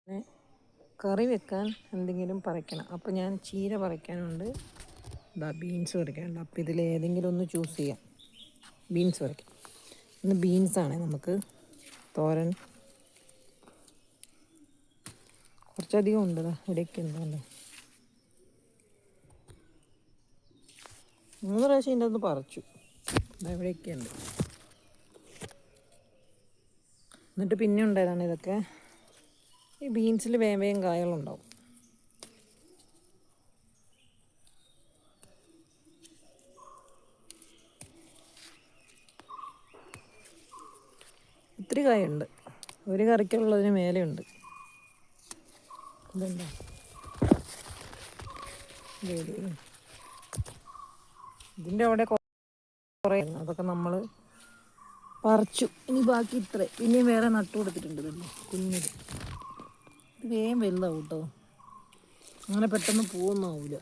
പിന്നെ കറി വെക്കാൻ എന്തെങ്കിലും പറിക്കണം. അപ്പോൾ ഞാൻ ചീര പറിക്കാനുണ്ട്, ബീൻസ് പറിക്കാനുണ്ട്. അപ്പോൾ ഇതിലേതെങ്കിലും ഒന്ന് ചൂസ് ചെയ്യാം. ബീൻസ് പറിക്കാം. ഇന്ന് ബീൻസാണ് നമുക്ക് തോരൻ. കുറച്ചധികം ഉണ്ട്, ഇവിടെയൊക്കെ ഉണ്ടല്ലോ. 3 പ്രാവശ്യം ഇതിൻ്റെ ഒന്ന് പറിച്ചു. എവിടെയൊക്കെ ഉണ്ട്. എന്നിട്ട് പിന്നെ ഉണ്ടായതാണ് ഇതൊക്കെ. ഈ ബീൻസിൽ വേഗം കായകളുണ്ടാവും. ഒത്തിരി കായുണ്ട്, ഒരു കറിക്കുള്ളതിന് മേലെയുണ്ട്. ഇതെന്താ ഇതിൻ്റെ അവിടെ കുറേ, അതൊക്കെ നമ്മൾ പറിച്ചു. ഇനി ബാക്കി ഇത്രേ, പിന്നെയും വേറെ നട്ടു കൊടുത്തിട്ടുണ്ട്. ഇതല്ലേ കുഞ്ഞത്, ഇത് വേഗം വലുതാവും കേട്ടോ. അങ്ങനെ പെട്ടെന്ന് പൂവൊന്നും ആവില്ല.